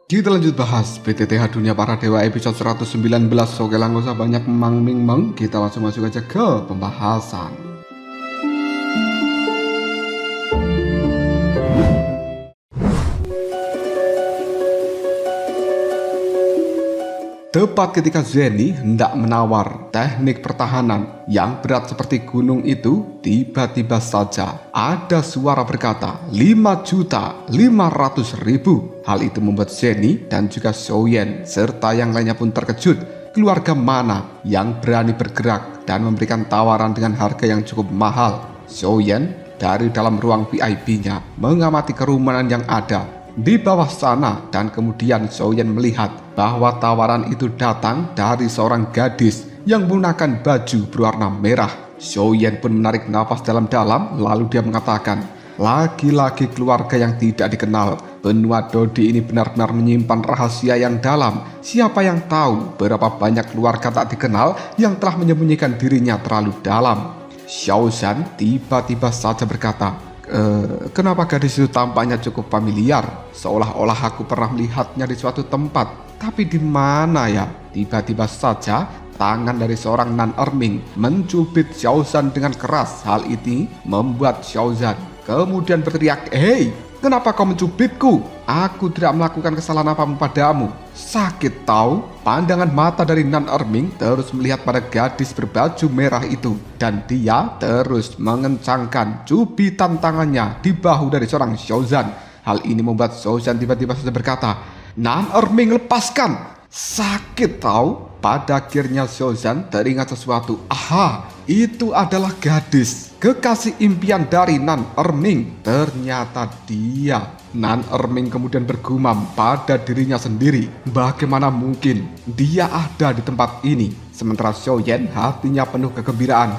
Kita lanjut bahas PTTH Dunia Para Dewa episode 119. Oke, lah nggak usah banyak memang, kita langsung masuk aja ke pembahasan. Tepat ketika Zeni hendak menawar teknik pertahanan yang berat seperti gunung itu, tiba-tiba saja ada suara berkata 5.500.000. Hal itu membuat Zeni dan juga Xiaoyan serta yang lainnya pun terkejut. Keluarga mana yang berani bergerak dan memberikan tawaran dengan harga yang cukup mahal? Xiaoyan dari dalam ruang VIP-nya mengamati kerumunan yang ada di bawah sana, dan kemudian Xiaoyan melihat bahwa tawaran itu datang dari seorang gadis yang menggunakan baju berwarna merah. Xiaoyan pun menarik nafas dalam-dalam, lalu dia mengatakan, lagi-lagi keluarga yang tidak dikenal. Benua Dodi ini benar-benar menyimpan rahasia yang dalam. Siapa yang tahu berapa banyak keluarga tak dikenal yang telah menyembunyikan dirinya terlalu dalam. Xiaoshan tiba-tiba saja berkata, kenapa gadis itu tampaknya cukup familiar, seolah-olah aku pernah melihatnya di suatu tempat. Tapi di mana ya? Tiba-tiba saja tangan dari seorang Nan Erming mencubit Xiaoshan dengan keras. Hal ini membuat Xiaoshan kemudian berteriak, "Hei, kenapa kau mencubitku? Aku tidak melakukan kesalahan apapun padamu." Sakit tahu. Pandangan mata dari Nan Erming terus melihat pada gadis berbaju merah itu, dan dia terus mengencangkan cubitan tangannya di bahu dari seorang Xiaoshan. Hal ini membuat Xiaoshan tiba-tiba saja berkata, "Nan Erming, lepaskan!" Sakit tahu. Pada akhirnya Xiaoshan teringat sesuatu. Aha, itu adalah gadis kekasih impian dari Nan Erming. Ternyata dia. Nan Erming kemudian bergumam pada dirinya sendiri, bagaimana mungkin dia ada di tempat ini? Sementara Xiaoyan hatinya penuh kegembiraan.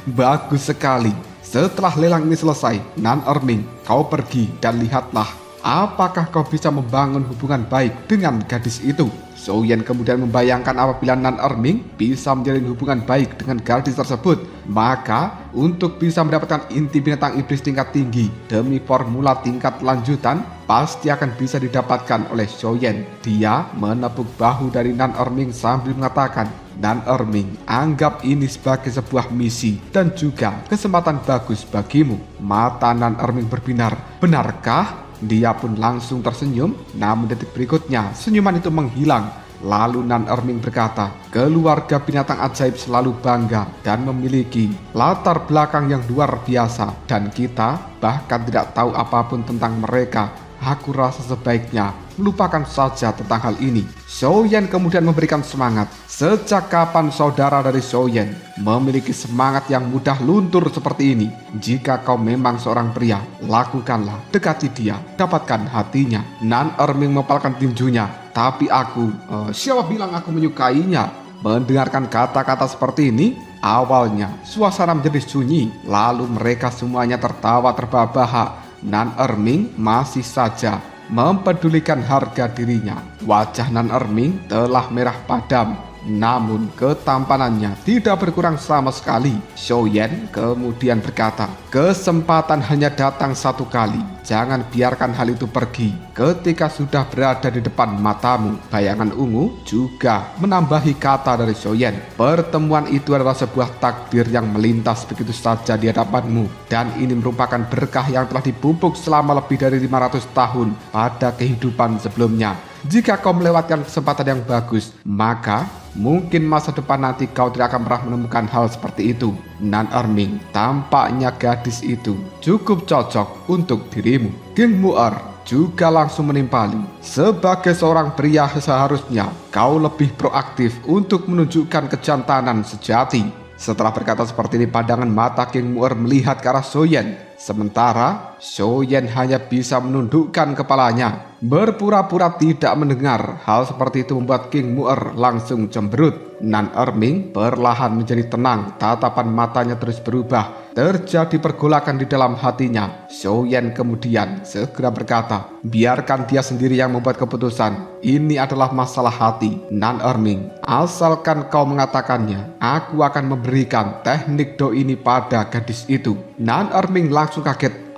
Bagus sekali. Setelah lelang ini selesai, Nan Erming, kau pergi dan lihatlah apakah kau bisa membangun hubungan baik dengan gadis itu. Xiaoyan kemudian membayangkan apabila Nan Erming bisa menjalin hubungan baik dengan gadis tersebut, maka untuk bisa mendapatkan inti binatang iblis tingkat tinggi demi formula tingkat lanjutan pasti akan bisa didapatkan oleh Xiaoyan. Dia menepuk bahu dari Nan Erming sambil mengatakan, "Nan Erming, anggap ini sebagai sebuah misi dan juga kesempatan bagus bagimu." Mata Nan Erming berbinar. Benarkah? Dia pun langsung tersenyum, namun detik berikutnya senyuman itu menghilang. Lalu Nan Erming berkata, keluarga binatang ajaib selalu bangga dan memiliki latar belakang yang luar biasa, dan kita bahkan tidak tahu apapun tentang mereka. Aku rasa sebaiknya melupakan saja tentang hal ini. Xiaoyan kemudian memberikan semangat. Sejak kapan saudara dari Xiaoyan memiliki semangat yang mudah luntur seperti ini? Jika kau memang seorang pria, lakukanlah, dekati dia, dapatkan hatinya. Nan Erming mempalkan tinjunya. Tapi aku, siapa bilang aku menyukainya? Mendengarkan kata-kata seperti ini, awalnya suasana menjadi sunyi. Lalu mereka semuanya tertawa terbahak-bahak. Nan Erming masih saja mempedulikan harga dirinya. Wajah Nan Erming telah merah padam, namun ketampanannya tidak berkurang sama sekali. Xiaoyan kemudian berkata, kesempatan hanya datang satu kali. Jangan biarkan hal itu pergi ketika sudah berada di depan matamu. Bayangan ungu juga menambahi kata dari Xiaoyan. Pertemuan itu adalah sebuah takdir yang melintas begitu saja di hadapanmu. Dan ini merupakan berkah yang telah dipupuk selama lebih dari 500 tahun pada kehidupan sebelumnya. Jika kau melewatkan kesempatan yang bagus, maka mungkin masa depan nanti kau tidak akan pernah menemukan hal seperti itu. Nan Erming, tampaknya gadis itu cukup cocok untuk dirimu. King Mu'er juga langsung menimpali. Sebagai seorang pria seharusnya kau lebih proaktif untuk menunjukkan kejantanan sejati. Setelah berkata seperti ini, pandangan mata King Mu'er melihat ke arah Xiaoyan. Sementara Xiaoyan hanya bisa menundukkan kepalanya, berpura-pura tidak mendengar. Hal seperti itu membuat King Mu'er langsung cemberut. Nan Erming perlahan menjadi tenang, tatapan matanya terus berubah. Terjadi pergolakan di dalam hatinya. Xiaoyan kemudian segera berkata, biarkan dia sendiri yang membuat keputusan. Ini adalah masalah hati. Nan Erming, asalkan kau mengatakannya, aku akan memberikan teknik do ini pada gadis itu. Nan Erming langsung kaget.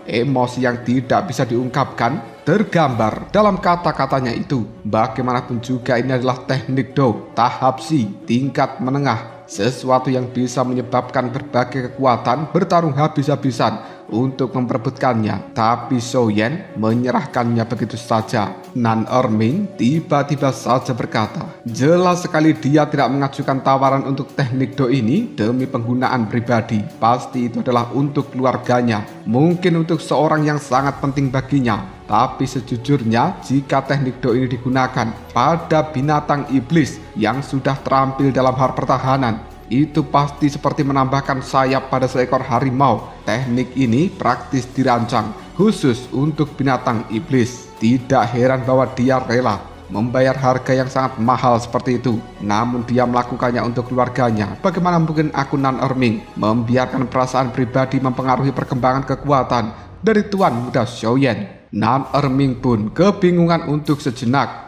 Emosi yang tidak bisa diungkapkan tergambar dalam kata-katanya itu. Bagaimanapun juga ini adalah teknik Do tahap Si tingkat menengah, sesuatu yang bisa menyebabkan berbagai kekuatan bertarung habis-habisan untuk memperebutkannya, tapi Zhou Yan menyerahkannya begitu saja. Nan Erming tiba-tiba saja berkata, jelas sekali dia tidak mengajukan tawaran untuk teknik Do ini demi penggunaan pribadi. Pasti itu adalah untuk keluarganya, mungkin untuk seorang yang sangat penting baginya. Tapi sejujurnya, jika teknik Do ini digunakan pada binatang iblis yang sudah terampil dalam hal pertahanan, itu pasti seperti menambahkan sayap pada seekor harimau. Teknik ini praktis dirancang khusus untuk binatang iblis. Tidak heran bahwa dia rela membayar harga yang sangat mahal seperti itu, namun dia melakukannya untuk keluarganya. Bagaimana mungkin aku Nan Erming membiarkan perasaan pribadi mempengaruhi perkembangan kekuatan dari tuan muda Zhou Yan? Nan Erming pun kebingungan untuk sejenak.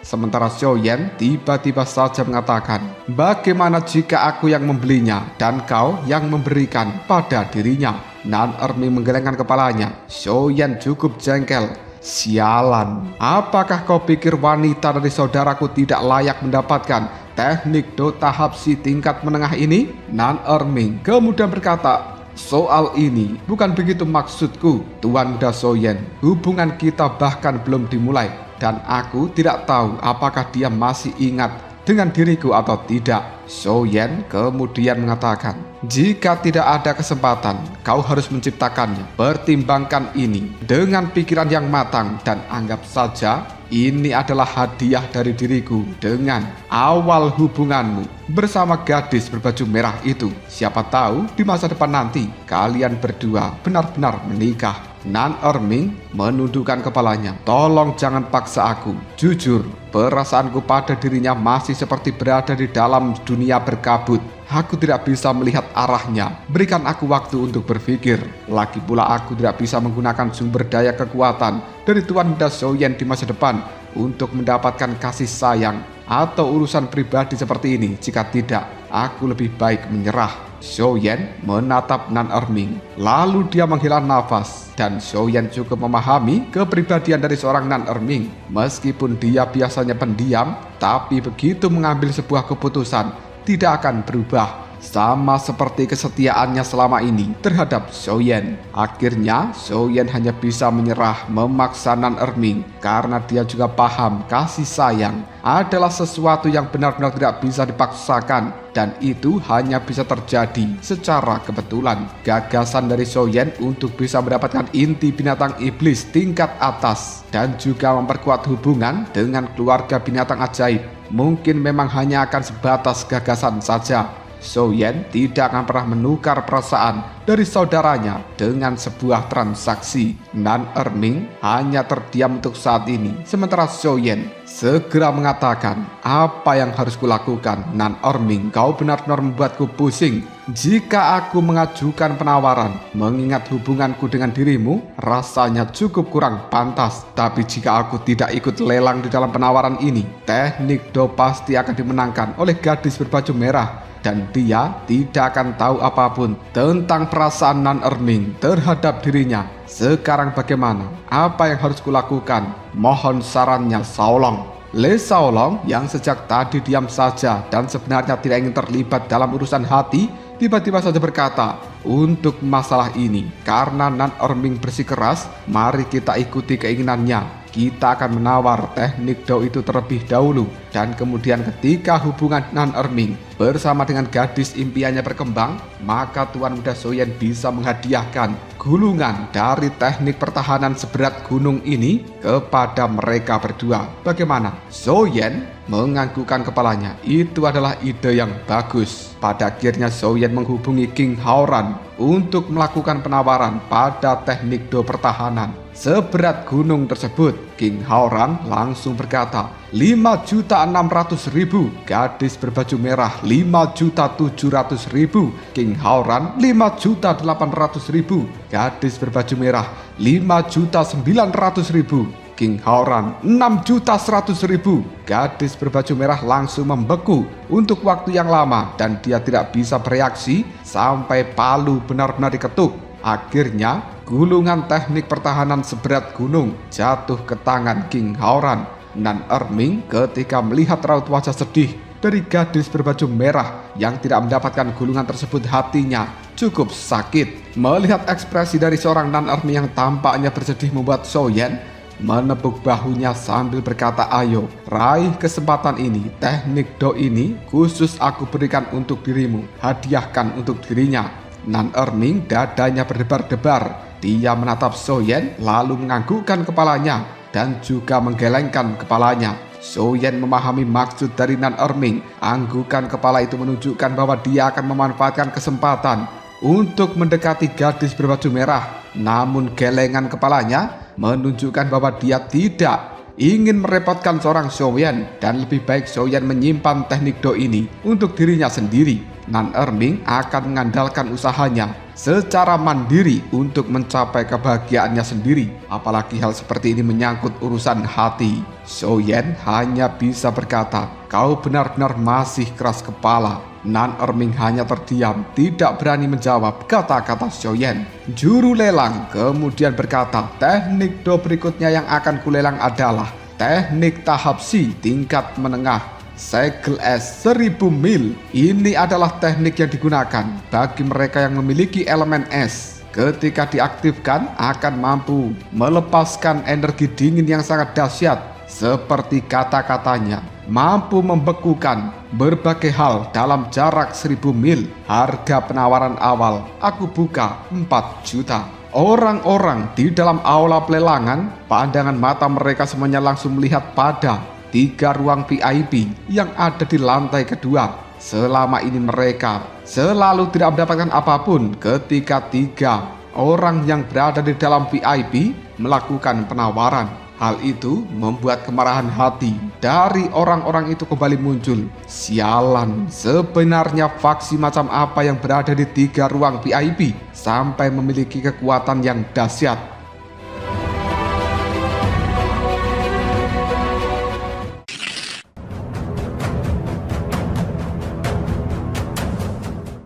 Sementara Zhou Yan tiba-tiba saja mengatakan, bagaimana jika aku yang membelinya dan kau yang memberikan pada dirinya? Nan Erming menggelengkan kepalanya. Zhou Yan cukup jengkel. Sialan, apakah kau pikir wanita dari saudaraku tidak layak mendapatkan teknik Do tahap Si tingkat menengah ini? Nan Erming kemudian berkata, soal ini bukan begitu maksudku, Tuan muda Zhou Yan. Hubungan kita bahkan belum dimulai, dan aku tidak tahu apakah dia masih ingat dengan diriku atau tidak. Zhou Yan kemudian mengatakan, jika tidak ada kesempatan, kau harus menciptakannya. Pertimbangkan ini dengan pikiran yang matang dan anggap saja ini adalah hadiah dari diriku dengan awal hubunganmu bersama gadis berbaju merah itu. Siapa tahu di masa depan nanti kalian berdua benar-benar menikah. Nan Erming menundukkan kepalanya. Tolong jangan paksa aku. Jujur, perasaanku pada dirinya masih seperti berada di dalam dunia berkabut. Aku tidak bisa melihat arahnya. Berikan aku waktu untuk berpikir. Lagi pula aku tidak bisa menggunakan sumber daya kekuatan dari Tuan muda Zhou Yan di masa depan untuk mendapatkan kasih sayang atau urusan pribadi seperti ini. Jika tidak, aku lebih baik menyerah. Zhou Yan menatap Nan Erming, lalu dia menghela nafas. Dan Zhou Yan cukup memahami kepribadian dari seorang Nan Erming. Meskipun dia biasanya pendiam, tapi begitu mengambil sebuah keputusan, tidak akan berubah. Sama seperti kesetiaannya selama ini terhadap Zhou Yan. Akhirnya Zhou Yan hanya bisa menyerah memaksa Nan Erming karena dia juga paham kasih sayang adalah sesuatu yang benar-benar tidak bisa dipaksakan, dan itu hanya bisa terjadi secara kebetulan. Gagasan dari Zhou Yan untuk bisa mendapatkan inti binatang iblis tingkat atas dan juga memperkuat hubungan dengan keluarga binatang ajaib mungkin memang hanya akan sebatas gagasan saja. Zhou Yan tidak akan pernah menukar perasaan dari saudaranya dengan sebuah transaksi. Nan Erming hanya terdiam untuk saat ini, sementara Zhou Yan segera mengatakan, apa yang harus kulakukan? Nan Erming, kau benar-benar membuatku pusing. Jika aku mengajukan penawaran, mengingat hubunganku dengan dirimu rasanya cukup kurang pantas. Tapi jika aku tidak ikut lelang di dalam penawaran ini, teknik Do pasti akan dimenangkan oleh gadis berbaju merah, dan dia tidak akan tahu apapun tentang perasaan Nan Erming terhadap dirinya. Sekarang bagaimana? Apa yang harus kulakukan? Mohon sarannya Xiaolong. Le Xiaolong yang sejak tadi diam saja dan sebenarnya tidak ingin terlibat dalam urusan hati, tiba-tiba saja berkata, untuk masalah ini, karena Nan Erming bersikeras, mari kita ikuti keinginannya. Kita akan menawar teknik Do itu terlebih dahulu, dan kemudian ketika hubungan Nan Erming bersama dengan gadis impiannya berkembang, maka Tuan muda Zhou Yan bisa menghadiahkan gulungan dari teknik pertahanan seberat gunung ini kepada mereka berdua. Bagaimana? Zhou Yan menganggukkan kepalanya. Itu adalah ide yang bagus. Pada akhirnya Zhou Yan menghubungi King Haoran untuk melakukan penawaran pada teknik Do pertahanan seberat gunung tersebut. King Haoran langsung berkata, 5.600.000. Gadis berbaju merah 5.700.000. King Haoran 5.800.000. Gadis berbaju merah 5.900.000. King Haoran 6.100.000. Gadis berbaju merah langsung membeku untuk waktu yang lama dan dia tidak bisa bereaksi sampai palu benar-benar diketuk. Akhirnya gulungan teknik pertahanan seberat gunung jatuh ke tangan King Haoran. Nan Erming ketika melihat raut wajah sedih dari gadis berbaju merah yang tidak mendapatkan gulungan tersebut, hatinya cukup sakit. Melihat ekspresi dari seorang Nan Erming yang tampaknya bersedih membuat Soyen menepuk bahunya sambil berkata, "Ayo, raih kesempatan ini. Teknik do ini khusus aku berikan untuk dirimu. Hadiahkan untuk dirinya." Nan Erming dadanya berdebar-debar. Dia menatap Soyen lalu menganggukkan kepalanya dan juga menggelengkan kepalanya. Soyen memahami maksud dari Nan Erming. Anggukan kepala itu menunjukkan bahwa dia akan memanfaatkan kesempatan untuk mendekati gadis berbaju merah. Namun gelengan kepalanya menunjukkan bahwa dia tidak ingin merepotkan seorang Soyen dan lebih baik Soyen menyimpan teknik do ini untuk dirinya sendiri. Nan Erming akan mengandalkan usahanya secara mandiri untuk mencapai kebahagiaannya sendiri. Apalagi hal seperti ini menyangkut urusan hati. Soyen hanya bisa berkata, "Kau benar-benar masih keras kepala." Nan Erming hanya terdiam, tidak berani menjawab kata-kata Soyen. Juru lelang kemudian berkata, "Teknik do berikutnya yang akan kulelang adalah teknik tahap C tingkat menengah. Segel es 1000 mil. Ini adalah teknik yang digunakan bagi mereka yang memiliki elemen es. Ketika diaktifkan akan mampu melepaskan energi dingin yang sangat dahsyat. Seperti kata-katanya, mampu membekukan berbagai hal dalam jarak 1000 mil. Harga penawaran awal aku buka 4 juta. Orang-orang di dalam aula pelelangan, pandangan mata mereka semuanya langsung melihat pada 3 ruang VIP yang ada di lantai kedua. Selama ini mereka selalu tidak mendapatkan apapun ketika 3 orang yang berada di dalam VIP melakukan penawaran. Hal itu membuat kemarahan hati dari orang-orang itu kembali muncul. Sialan, sebenarnya faksi macam apa yang berada di 3 ruang VIP sampai memiliki kekuatan yang dahsyat?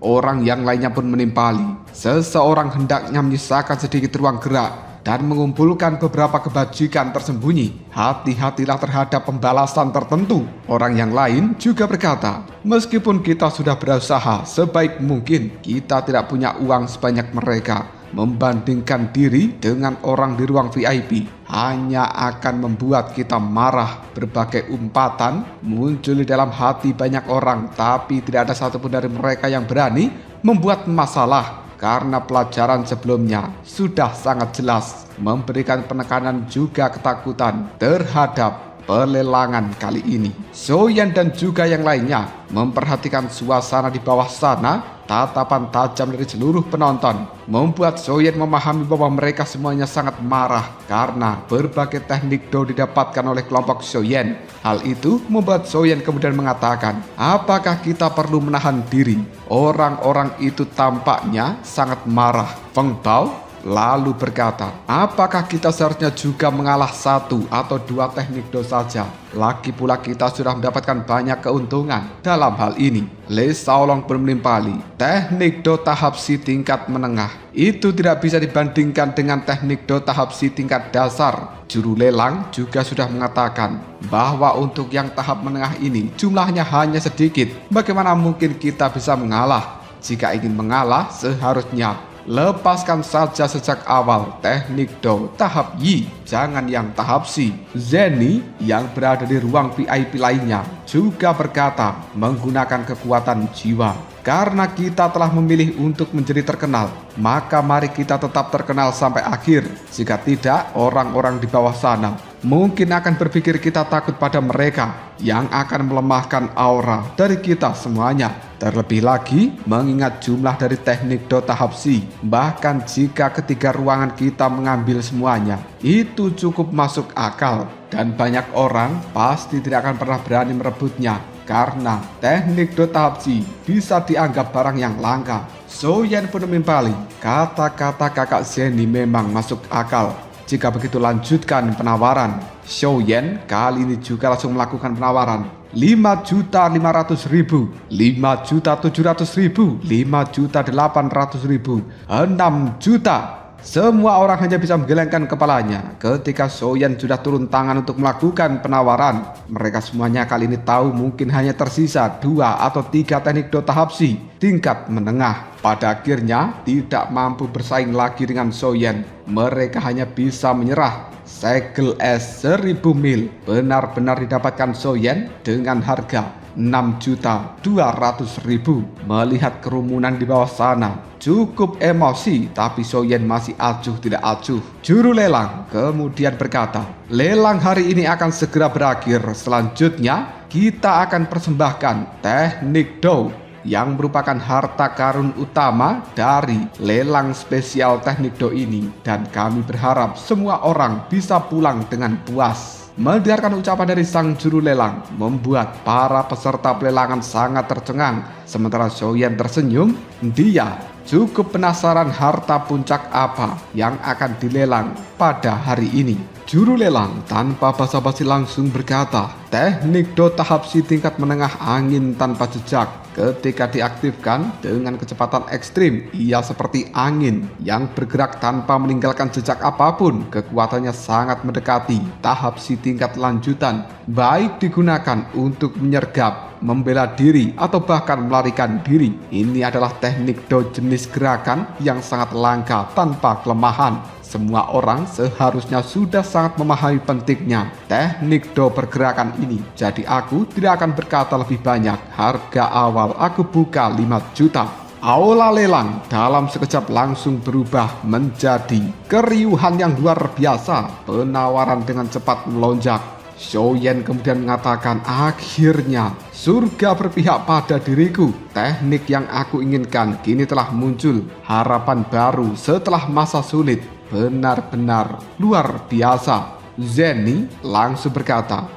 Orang yang lainnya pun menimpali. Seseorang hendaknya menyisakan sedikit ruang gerak dan mengumpulkan beberapa kebajikan tersembunyi. Hati-hatilah terhadap pembalasan tertentu. Orang yang lain juga berkata, "Meskipun kita sudah berusaha sebaik mungkin, kita tidak punya uang sebanyak mereka. Membandingkan diri dengan orang di ruang VIP hanya akan membuat kita marah." Berbagai umpatan muncul di dalam hati banyak orang, tapi tidak ada satupun dari mereka yang berani membuat masalah. Karena pelajaran sebelumnya sudah sangat jelas memberikan penekanan juga ketakutan terhadap pelelangan kali ini. Soyen dan juga yang lainnya memperhatikan suasana di bawah sana. Tatapan tajam dari seluruh penonton membuat Soyen memahami bahwa mereka semuanya sangat marah karena berbagai teknik do didapatkan oleh kelompok Soyen. Hal itu membuat Soyen kemudian mengatakan, "Apakah kita perlu menahan diri?" Orang-orang itu tampaknya sangat marah. Feng Bao lalu berkata, "Apakah kita seharusnya juga mengalah 1 atau 2 teknik do saja? Lagi pula kita sudah mendapatkan banyak keuntungan dalam hal ini." Le Shaolong pun menimpali, teknik do tahap C tingkat menengah itu tidak bisa dibandingkan dengan teknik do tahap C tingkat dasar. Juru lelang juga sudah mengatakan bahwa untuk yang tahap menengah ini jumlahnya hanya sedikit. Bagaimana mungkin kita bisa mengalah? Jika ingin mengalah seharusnya lepaskan saja sejak awal teknik do tahap Y, jangan yang tahap C. Zenny yang berada di ruang VIP lainnya juga berkata menggunakan kekuatan jiwa. Karena kita telah memilih untuk menjadi terkenal, maka mari kita tetap terkenal sampai akhir. Jika tidak, orang-orang di bawah sana mungkin akan berpikir kita takut pada mereka yang akan melemahkan aura dari kita semuanya. Terlebih lagi, mengingat jumlah dari teknik do tahap C, bahkan jika ketiga ruangan kita mengambil semuanya, itu cukup masuk akal. Dan banyak orang pasti tidak akan pernah berani merebutnya, karena teknik do tahap C bisa dianggap barang yang langka. Soyen pun menimpali, kata-kata kakak Zenny memang masuk akal. Jika begitu lanjutkan penawaran. Xiaoyan kali ini juga langsung melakukan penawaran. 5.500.000, 5.700.000, 5.800.000, 6 juta. Semua orang hanya bisa menggelengkan kepalanya ketika Xiaoyan sudah turun tangan untuk melakukan penawaran. Mereka semuanya kali ini tahu mungkin hanya tersisa 2 atau 3 teknik do tahap Si tingkat menengah. Pada akhirnya tidak mampu bersaing lagi dengan Xiaoyan. Mereka hanya bisa menyerah. Segel es 1000 mil benar-benar didapatkan Xiaoyan dengan harga 6.200.000. Melihat kerumunan di bawah sana cukup emosi, tapi Xiaoyan masih acuh tidak acuh. Juru lelang kemudian berkata, lelang hari ini akan segera berakhir. Selanjutnya kita akan persembahkan teknik do yang merupakan harta karun utama dari lelang spesial teknik do ini, dan kami berharap semua orang bisa pulang dengan puas. Mendengarkan ucapan dari sang juru lelang membuat para peserta pelelangan sangat tercengang. Sementara Xiaoyan tersenyum, dia cukup penasaran harta puncak apa yang akan dilelang pada hari ini. Juru lelang tanpa basa-basi langsung berkata, teknik do tahap Si tingkat menengah angin tanpa jejak. Ketika diaktifkan dengan kecepatan ekstrim, ia seperti angin yang bergerak tanpa meninggalkan jejak apapun. Kekuatannya sangat mendekati tahap Si tingkat lanjutan, baik digunakan untuk menyergap, membela diri, atau bahkan melarikan diri. Ini adalah teknik do jenis gerakan yang sangat langka tanpa kelemahan. Semua orang seharusnya sudah sangat memahami pentingnya teknik do pergerakan ini. Jadi aku tidak akan berkata lebih banyak. Harga awal aku buka 5 juta. Aula lelang dalam sekejap langsung berubah menjadi keriuhan yang luar biasa. Penawaran dengan cepat melonjak. Xiaoyan kemudian mengatakan, akhirnya surga berpihak pada diriku. Teknik yang aku inginkan kini telah muncul. Harapan baru setelah masa sulit. Benar-benar luar biasa. Zenny langsung berkata,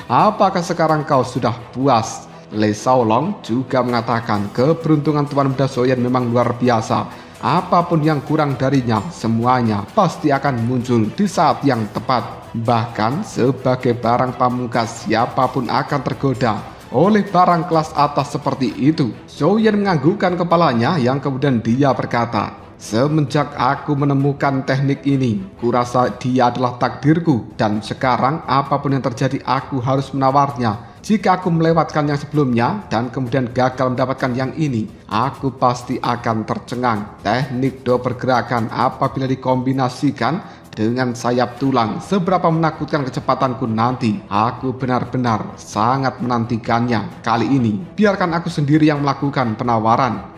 apakah sekarang kau sudah puas? Lei Xiaolong juga mengatakan, keberuntungan Tuan Muda Xiaoyan memang luar biasa. Apapun yang kurang darinya, semuanya pasti akan muncul di saat yang tepat. Bahkan sebagai barang pamungkas, siapapun akan tergoda oleh barang kelas atas seperti itu. Xiaoyan menganggukkan kepalanya yang kemudian dia berkata, semenjak aku menemukan teknik ini, kurasa dia adalah takdirku, dan sekarang apapun yang terjadi aku harus menawarnya. Jika aku melewatkan yang sebelumnya dan kemudian gagal mendapatkan yang ini, aku pasti akan tercengang. Teknik do pergerakan apabila dikombinasikan dengan sayap tulang, seberapa menakutkan kecepatanku nanti. Aku benar-benar sangat menantikannya. Kali ini biarkan aku sendiri yang melakukan penawaran.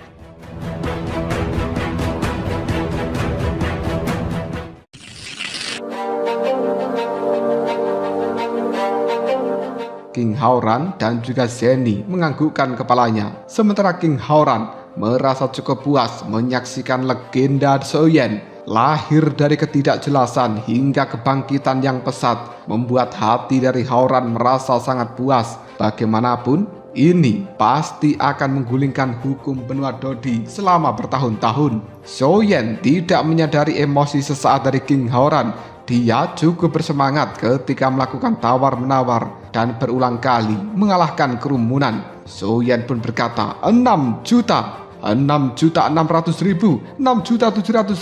King Haoran dan juga Zenny menganggukkan kepalanya. Sementara King Haoran merasa cukup puas menyaksikan legenda Xiaoyan lahir dari ketidakjelasan hingga kebangkitan yang pesat, membuat hati dari Haoran merasa sangat puas. Bagaimanapun, ini pasti akan menggulingkan hukum benua Dodi selama bertahun-tahun. Xiaoyan tidak menyadari emosi sesaat dari King Haoran. Dia cukup bersemangat ketika melakukan tawar-menawar dan berulang kali mengalahkan kerumunan. Xiaoyan pun berkata, 6 juta, 6.600.000, 6.700.000.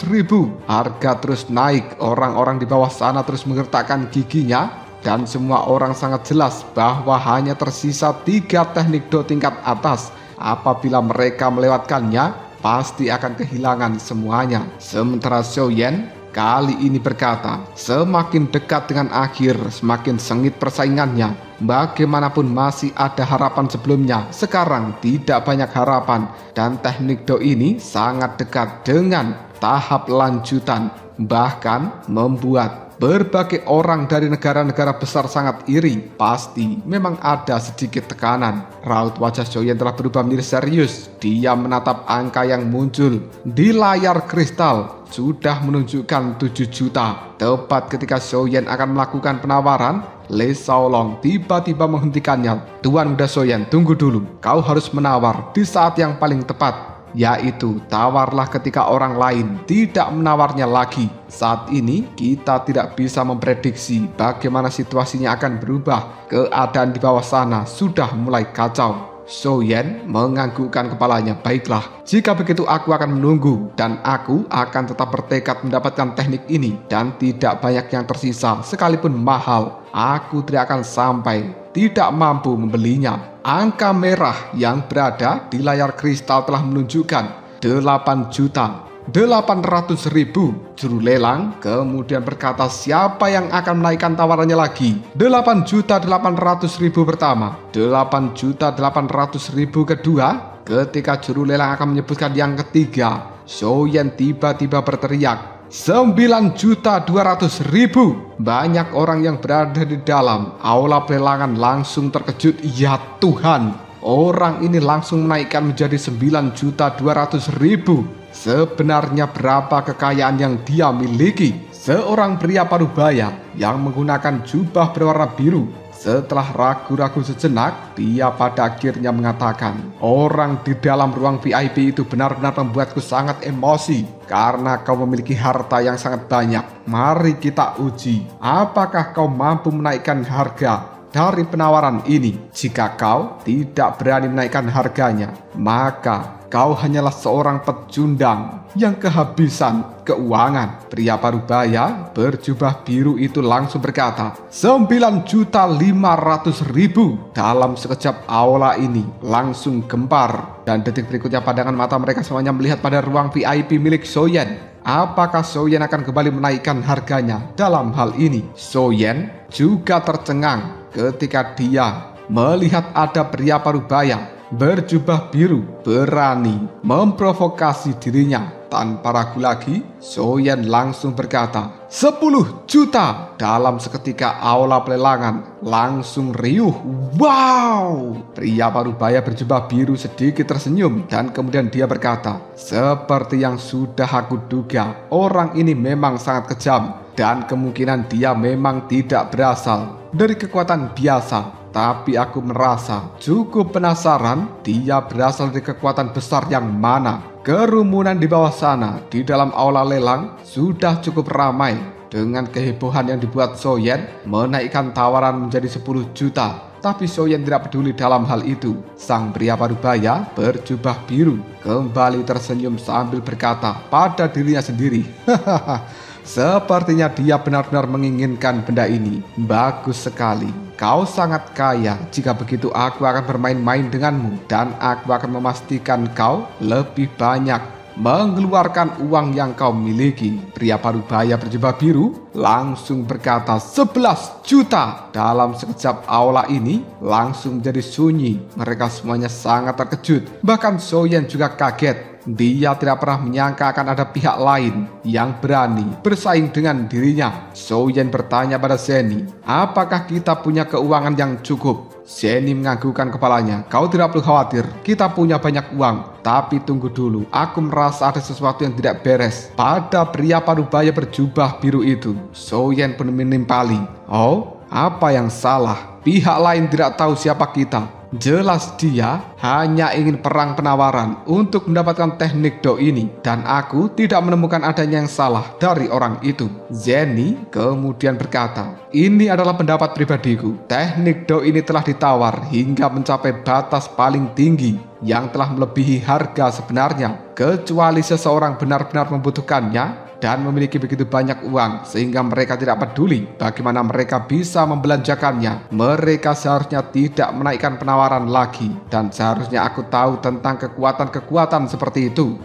Harga terus naik, orang-orang di bawah sana terus menggertakkan giginya, dan semua orang sangat jelas bahwa hanya tersisa 3 teknik do tingkat atas. Apabila mereka melewatkannya, pasti akan kehilangan semuanya. Sementara Xiaoyan kali ini berkata, semakin dekat dengan akhir, semakin sengit persaingannya. Bagaimanapun masih ada harapan sebelumnya, sekarang tidak banyak harapan. Dan teknik do ini sangat dekat dengan tahap lanjutan, bahkan membuat berbagai orang dari negara-negara besar sangat iri. Pasti memang ada sedikit tekanan. Raut wajah Xiaoyan telah berubah menjadi serius. Dia menatap angka yang muncul di layar kristal. Sudah menunjukkan 7 juta. Tepat ketika Xiaoyan akan melakukan penawaran, Lei Xiaolong tiba-tiba menghentikannya. Tuan Muda Xiaoyan, tunggu dulu. Kau harus menawar di saat yang paling tepat. yaitu tawarlah ketika orang lain tidak menawarnya lagi. Saat ini kita tidak bisa memprediksi bagaimana situasinya akan berubah. Keadaan di bawah sana sudah mulai kacau. Soyen menganggukkan kepalanya. Baiklah, jika begitu aku akan menunggu dan aku akan tetap bertekad mendapatkan teknik ini dan tidak banyak yang tersisa sekalipun mahal. Aku tidak akan sampai tidak mampu membelinya. Angka merah yang berada di layar kristal telah menunjukkan 8.800.000. Juru lelang kemudian berkata siapa yang akan menaikkan tawarannya lagi. 8.800.000 pertama, 8.800.000 kedua. Ketika juru lelang akan menyebutkan yang ketiga, Soyen tiba-tiba berteriak 9.200.000. Banyak orang yang berada di dalam aula pelelangan langsung terkejut. Ya Tuhan, orang ini langsung menaikkan menjadi 9.200.000. Sebenarnya berapa kekayaan yang dia miliki? Seorang pria parubaya yang menggunakan jubah berwarna biru. Setelah ragu-ragu sejenak, dia pada akhirnya mengatakan, orang di dalam ruang VIP itu benar-benar membuatku sangat emosi karena kau memiliki harta yang sangat banyak. Mari kita uji, apakah kau mampu menaikkan harga dari penawaran ini. Jika kau tidak berani menaikkan harganya, maka kau hanyalah seorang pecundang yang kehabisan keuangan. Pria parubaya berjubah biru itu langsung berkata 9.500.000. Dalam sekejap aula ini langsung gempar dan detik berikutnya pandangan mata mereka semuanya melihat pada ruang VIP milik Soyen. Apakah Soyen akan kembali menaikkan harganya dalam hal ini? Soyen juga tercengang ketika dia melihat ada pria parubaya berjubah biru berani memprovokasi dirinya. Tanpa ragu lagi, Soyen langsung berkata 10 juta. Dalam seketika aula pelelangan langsung riuh. Wow! Pria parubaya berjubah biru sedikit tersenyum dan kemudian dia berkata, seperti yang sudah aku duga, orang ini memang sangat kejam dan kemungkinan dia memang tidak berasal dari kekuatan biasa. Tapi aku merasa cukup penasaran dia berasal dari kekuatan besar yang mana. Kerumunan di bawah sana di dalam aula lelang sudah cukup ramai dengan kehebohan yang dibuat Soyen menaikkan tawaran menjadi 10 juta. Tapi Soyen tidak peduli dalam hal itu. Sang pria parubaya berjubah biru kembali tersenyum sambil berkata pada dirinya sendiri, sepertinya dia benar-benar menginginkan benda ini. Bagus sekali. Kau sangat kaya. Jika begitu aku akan bermain-main denganmu dan aku akan memastikan kau lebih banyak mengeluarkan uang yang kau miliki. Pria parubaya berjubah biru langsung berkata 11 juta. Dalam sekejap aula ini langsung menjadi sunyi. Mereka semuanya sangat terkejut. Bahkan Soyen juga kaget. Dia tidak pernah menyangka akan ada pihak lain yang berani bersaing dengan dirinya. Soyen bertanya pada Zeni, apakah kita punya keuangan yang cukup? Zeni menganggukkan kepalanya. Kau tidak perlu khawatir, kita punya banyak uang. Tapi tunggu dulu, aku merasa ada sesuatu yang tidak beres pada pria parubaya berjubah biru itu. Soyen pun menimpali. Oh, apa yang salah? Pihak lain tidak tahu siapa kita. Jelas dia hanya ingin perang penawaran untuk mendapatkan teknik do ini. Dan aku tidak menemukan adanya yang salah dari orang itu. Zeni kemudian berkata, ini adalah pendapat pribadiku. Teknik do ini telah ditawar hingga mencapai batas paling tinggi yang telah melebihi harga sebenarnya. Kecuali seseorang benar-benar membutuhkannya dan memiliki begitu banyak uang sehingga mereka tidak peduli bagaimana mereka bisa membelanjakannya. Mereka seharusnya tidak menaikkan penawaran lagi dan seharusnya aku tahu tentang kekuatan-kekuatan seperti itu.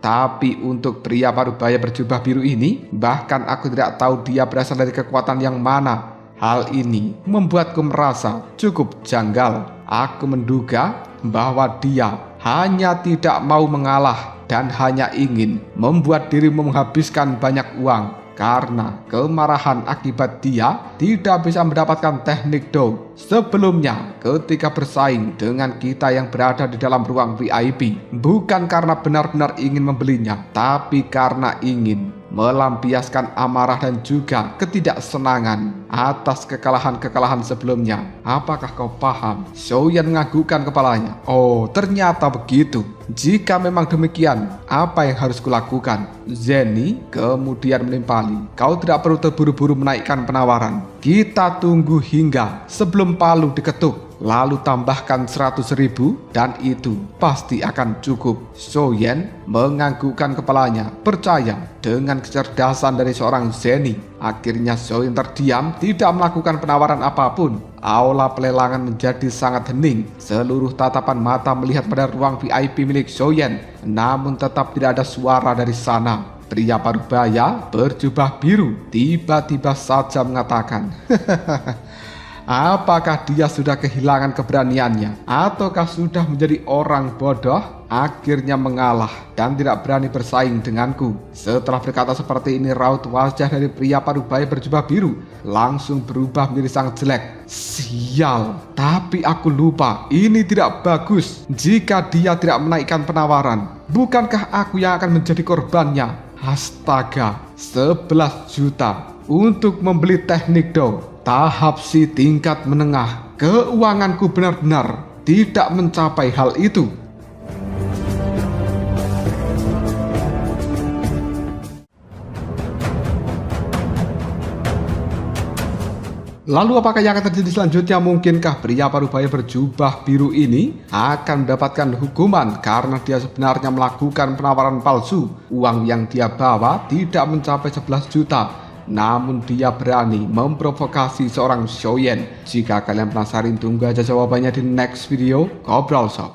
Tapi untuk pria parubaya berjubah biru ini, bahkan aku tidak tahu dia berasal dari kekuatan yang mana. Hal ini membuatku merasa cukup janggal. Aku menduga bahwa dia hanya tidak mau mengalah dan hanya ingin membuat dirimu menghabiskan banyak uang karena kemarahan akibat dia tidak bisa mendapatkan teknik do sebelumnya ketika bersaing dengan kita yang berada di dalam ruang VIP. Bukan karena benar-benar ingin membelinya, tapi karena ingin melampiaskan amarah dan juga ketidaksenangan atas kekalahan-kekalahan sebelumnya. Apakah kau paham? Xiaoyan menganggukkan kepalanya. Oh, ternyata begitu. Jika memang demikian, apa yang harus kulakukan? Zenny kemudian menimpali. Kau tidak perlu terburu-buru menaikkan penawaran. Kita tunggu hingga sebelum palu diketuk. Lalu tambahkan 100.000 dan itu pasti akan cukup. Xiaoyan menganggukkan kepalanya, percaya dengan kecerdasan dari seorang Zenny. Akhirnya Xiaoyan terdiam, tidak melakukan penawaran apapun. Aula pelelangan menjadi sangat hening. Seluruh tatapan mata melihat pada ruang VIP milik Xiaoyan, namun tetap tidak ada suara dari sana. Pria parubaya berjubah biru tiba-tiba saja mengatakan, apakah dia sudah kehilangan keberaniannya? Ataukah sudah menjadi orang bodoh? Akhirnya mengalah dan tidak berani bersaing denganku. Setelah berkata seperti ini, raut wajah dari pria parubaya berjubah biru langsung berubah menjadi sangat jelek. Sial, tapi aku lupa, ini tidak bagus. Jika dia tidak menaikkan penawaran, bukankah aku yang akan menjadi korbannya? Astaga, 11 juta untuk membeli teknik do tahap si tingkat menengah. Keuanganku benar-benar tidak mencapai hal itu. Lalu apakah yang akan terjadi selanjutnya? Mungkinkah pria parubaya berjubah biru ini akan mendapatkan hukuman karena dia sebenarnya melakukan penawaran palsu? Uang yang dia bawa tidak mencapai 11 juta. Namun dia berani memprovokasi seorang Xiaoyan. Jika kalian penasaran, tunggu aja jawabannya di next video Ngobrol Shop.